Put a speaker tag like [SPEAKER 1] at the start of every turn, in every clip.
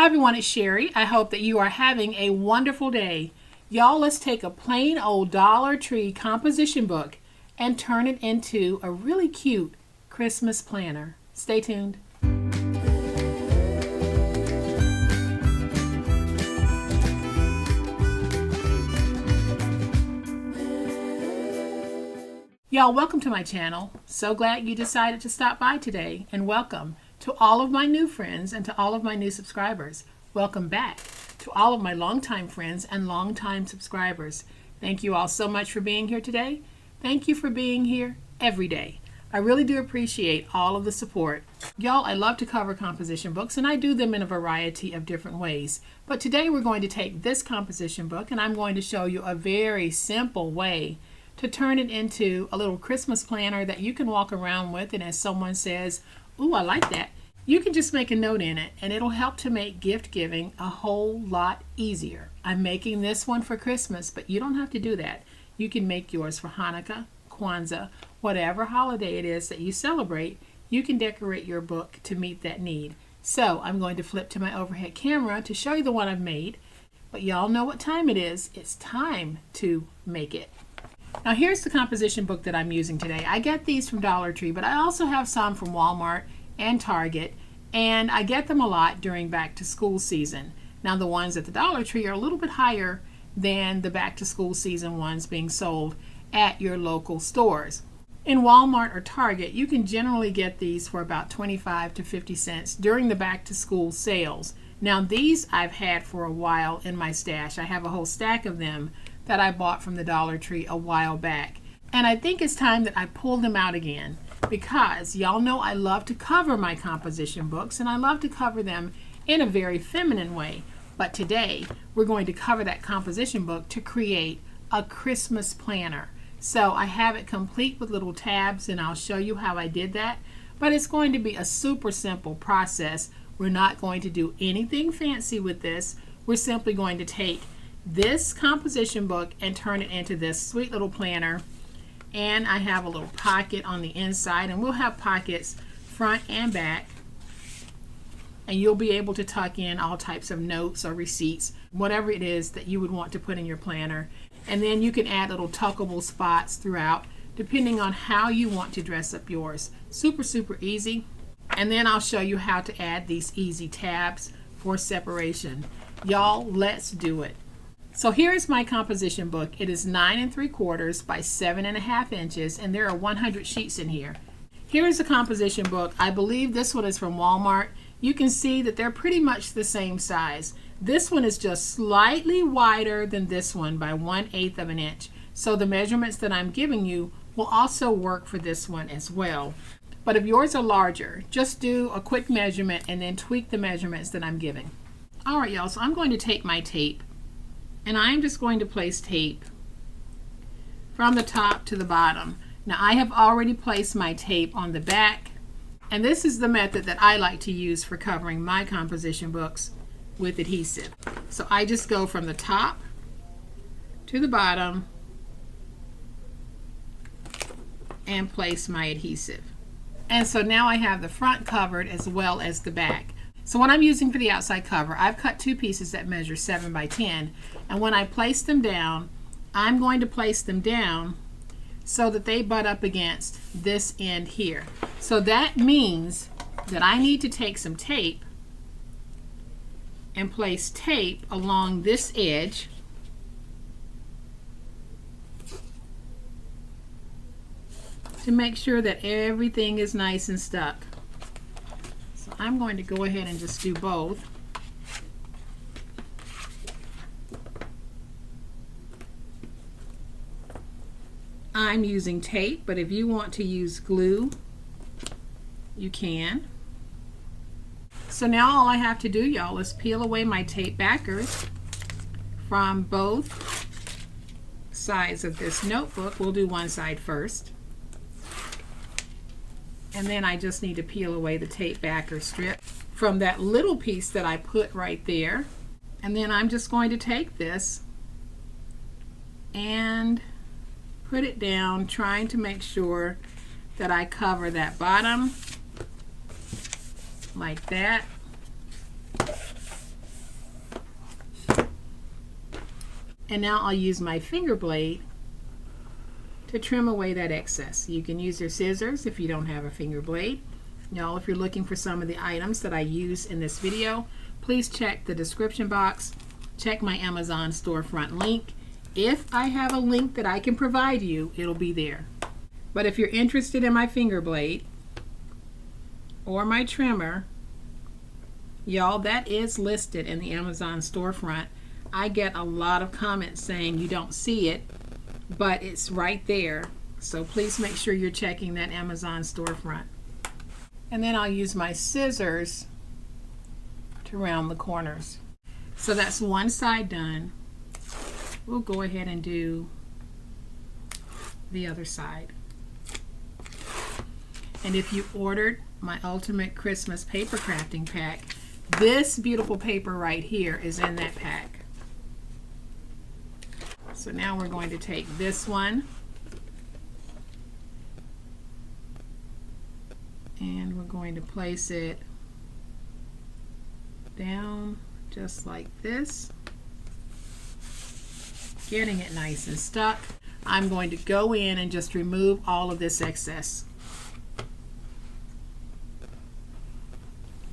[SPEAKER 1] Hi everyone, it's Sherry. I hope that you are having a wonderful day. Y'all, let's take a plain old Dollar Tree composition book and turn it into a really cute Christmas planner. Stay tuned. Y'all, welcome to my channel. So glad you decided to stop by today, and welcome to all of my new friends and to all of my new subscribers. Welcome back to all of my longtime friends and longtime subscribers. Thank you all so much for being here today. Thank you for being here every day. I really do appreciate all of the support. Y'all, I love to cover composition books, and I do them in a variety of different ways. But today we're going to take this composition book and I'm going to show you a very simple way to turn it into a little Christmas planner that you can walk around with, and as someone says, "Ooh, I like that," you can just make a note in it and it'll help to make gift giving a whole lot easier. I'm making this one for Christmas, but you don't have to do that. You can make yours for Hanukkah, Kwanzaa, whatever holiday it is that you celebrate. You can decorate your book to meet that need. So I'm going to flip to my overhead camera to show you the one I've made, but y'all know what time it is. It's time to make it. Now here's the composition book that I'm using today. I get these from Dollar Tree, but I also have some from Walmart and Target, and I get them a lot during back to school season. Now the ones at the Dollar Tree are a little bit higher than the back to school season ones being sold at your local stores. In Walmart or Target, you can generally get these for about 25 to 50 cents during the back to school sales. Now these I've had for a while in my stash. I have a whole stack of them that I bought from the Dollar Tree a while back. And I think it's time that I pull them out again, because y'all know I love to cover my composition books, and I love to cover them in a very feminine way. But today we're going to cover that composition book to create a Christmas planner. So I have it complete with little tabs, and I'll show you how I did that. But it's going to be a super simple process. We're not going to do anything fancy with this. We're simply going to take this composition book and turn it into this sweet little planner. And I have a little pocket on the inside, and we'll have pockets front and back, and you'll be able to tuck in all types of notes or receipts, whatever it is that you would want to put in your planner. And then you can add little tuckable spots throughout depending on how you want to dress up yours. Super easy. And then I'll show you how to add these easy tabs for separation. Y'all, let's do it. So here is my composition book. It is 9 3/4 by 7.5 inches, and there are 100 sheets in here. Here is the composition book. I believe this one is from Walmart. You can see that they're pretty much the same size. This one is just slightly wider than this one by 1/8 of an inch. So the measurements that I'm giving you will also work for this one as well. But if yours are larger, just do a quick measurement and then tweak the measurements that I'm giving. All right, y'all, so I'm going to take my tape, and I'm just going to place tape from the top to the bottom. Now I have already placed my tape on the back, and this is the method that I like to use for covering my composition books with adhesive. So I just go from the top to the bottom and place my adhesive. And so now I have the front covered as well as the back. So what I'm using for the outside cover, I've cut two pieces that measure 7 by 10, and when I place them down, I'm going to place them down so that they butt up against this end here. So that means that I need to take some tape and place tape along this edge to make sure that everything is nice and stuck. So I'm going to go ahead and just do both. I'm using tape, but if you want to use glue, you can. So now all I have to do, y'all, is peel away my tape backers from both sides of this notebook. We'll do one side first. And then I just need to peel away the tape backer strip from that little piece that I put right there. And then I'm just going to take this and put it down, trying to make sure that I cover that bottom like that. And now I'll use my finger blade to trim away that excess. You can use your scissors if you don't have a finger blade. Y'all, if you're looking for some of the items that I use in this video, please check the description box. Check my Amazon storefront link. If I have a link that I can provide you, it'll be there. But if you're interested in my finger blade or my trimmer, y'all, that is listed in the Amazon storefront. I get a lot of comments saying you don't see it, but it's right there. So please make sure you're checking that Amazon storefront. And then I'll use my scissors to round the corners. So that's one side done. We'll go ahead and do the other side. And if you ordered my Ultimate Christmas Paper Crafting Pack, this beautiful paper right here is in that pack. So now we're going to take this one and we're going to place it down just like this, getting it nice and stuck. I'm going to go in and just remove all of this excess.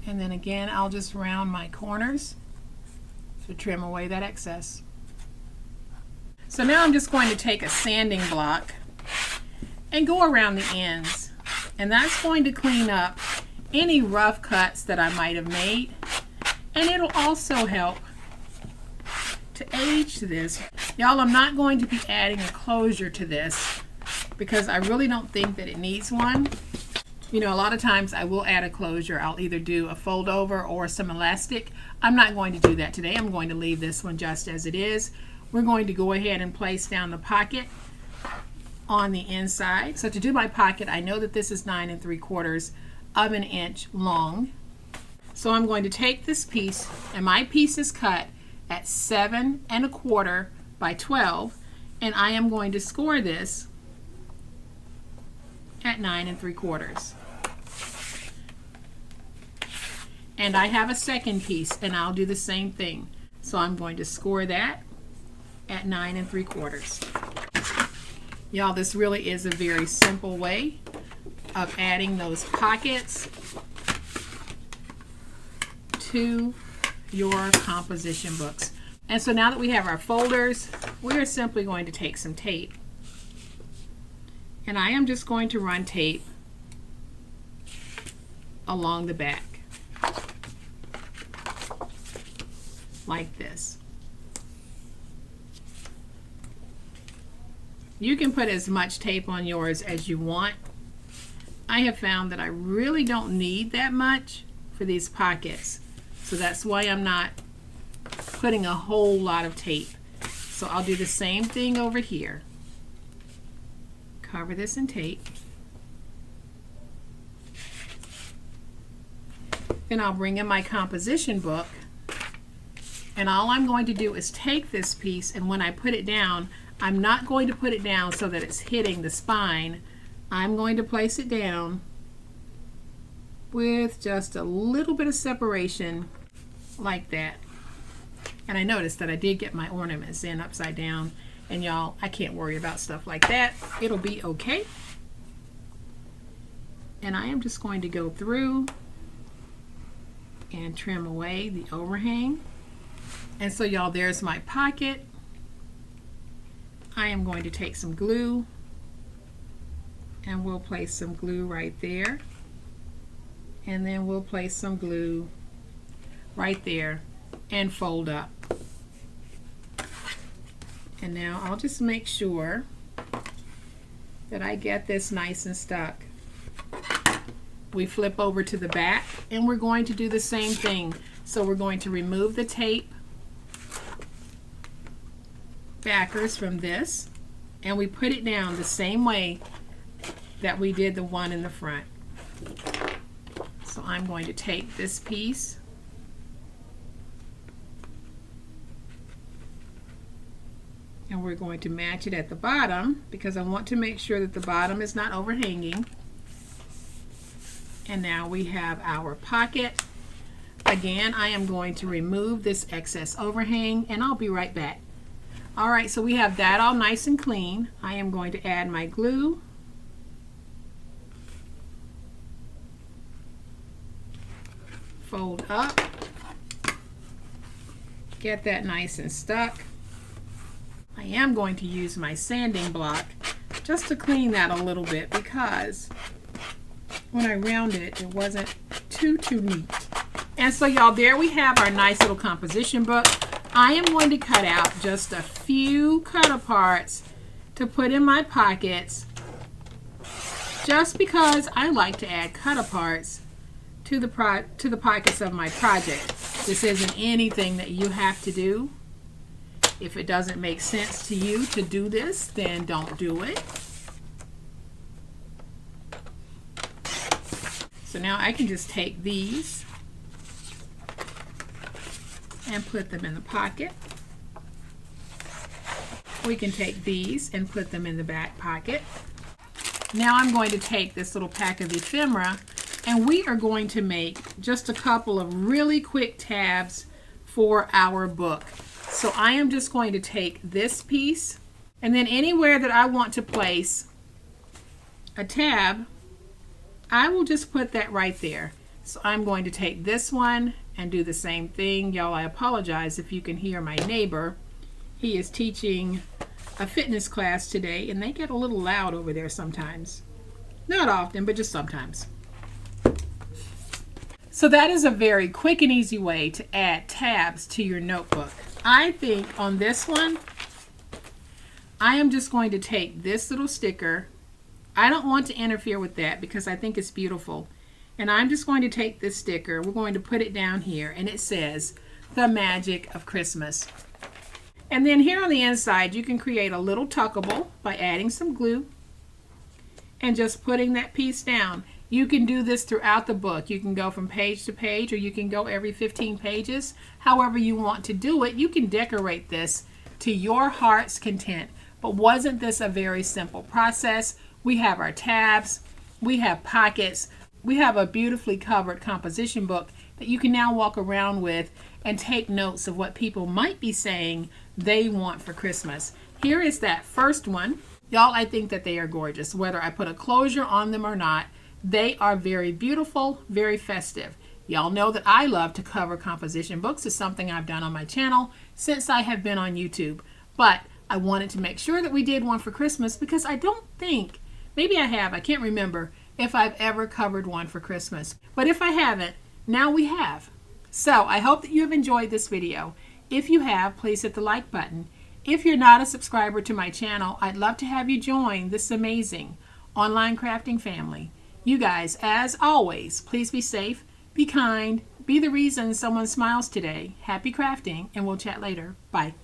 [SPEAKER 1] And then again, I'll just round my corners to trim away that excess. So now I'm just going to take a sanding block and go around the ends. And that's going to clean up any rough cuts that I might have made. And it'll also help to age this. Y'all, I'm not going to be adding a closure to this because I really don't think that it needs one. You know, a lot of times I will add a closure. I'll either do a fold over or some elastic. I'm not going to do that today. I'm going to leave this one just as it is. We're going to go ahead and place down the pocket on the inside. So to do my pocket, I know that this is 9 3/4 of an inch long. So I'm going to take this piece, and my piece is cut at 7 1/4 by 12, and I am going to score this at 9 3/4. And I have a second piece, and I'll do the same thing. So I'm going to score that at 9 3/4. Y'all, this really is a very simple way of adding those pockets to your composition books. And so now that we have our folders, we are simply going to take some tape. And I am just going to run tape along the back like this. You can put as much tape on yours as you want. I have found that I really don't need that much for these pockets. So that's why I'm not putting a whole lot of tape. So I'll do the same thing over here. Cover this in tape. Then I'll bring in my composition book. And all I'm going to do is take this piece, and when I put it down, I'm not going to put it down so that it's hitting the spine. I'm going to place it down with just a little bit of separation like that. And I noticed that I did get my ornaments in upside down, and y'all, I can't worry about stuff like that. It'll be okay. And I am just going to go through and trim away the overhang. And so y'all, there's my pocket. I am going to take some glue, and we'll place some glue right there, and then we'll place some glue right there and fold up. And now I'll just make sure that I get this nice and stuck. We flip over to the back, and we're going to do the same thing. So we're going to remove the tape backers from this, and we put it down the same way that we did the one in the front. So I'm going to take this piece and we're going to match it at the bottom because I want to make sure that the bottom is not overhanging. And now we have our pocket. Again, I am going to remove this excess overhang, and I'll be right back. All right, so we have that all nice and clean. I am going to add my glue. Fold up. Get that nice and stuck. I am going to use my sanding block just to clean that a little bit because when I rounded it, it wasn't too neat. And so y'all, there we have our nice little composition book. I am going to cut out just a few cut-aparts to put in my pockets just because I like to add cut-aparts to the pockets of my project. This isn't anything that you have to do. If it doesn't make sense to you to do this, then don't do it. So now I can just take these and put them in the pocket. We can take these and put them in the back pocket. Now I'm going to take this little pack of ephemera and we are going to make just a couple of really quick tabs for our book. So I am just going to take this piece and then anywhere that I want to place a tab, I will just put that right there. So I'm going to take this one and do the same thing. Y'all, I apologize if you can hear my neighbor. He is teaching a fitness class today and they get a little loud over there sometimes. Not often, but just sometimes. So that is a very quick and easy way to add tabs to your notebook. I think on this one, I am just going to take this little sticker. I don't want to interfere with that because I think it's beautiful. And I'm just going to take this sticker, we're going to put it down here, and it says, "The Magic of Christmas." And then here on the inside, you can create a little tuckable by adding some glue and just putting that piece down. You can do this throughout the book. You can go from page to page, or you can go every 15 pages. However you want to do it, you can decorate this to your heart's content. But wasn't this a very simple process? We have our tabs, we have pockets, we have a beautifully covered composition book that you can now walk around with and take notes of what people might be saying they want for Christmas. Here is that first one. Y'all, I think that they are gorgeous. Whether I put a closure on them or not, they are very beautiful, very festive. Y'all know that I love to cover composition books. It's something I've done on my channel since I have been on YouTube. But I wanted to make sure that we did one for Christmas because I don't think, maybe I have, I can't remember if I've ever covered one for Christmas. But if I haven't, now we have. So I hope that you have enjoyed this video. If you have, please hit the like button. If you're not a subscriber to my channel, I'd love to have you join this amazing online crafting family. You guys, as always, please be safe, be kind, be the reason someone smiles today. Happy crafting, and we'll chat later. Bye.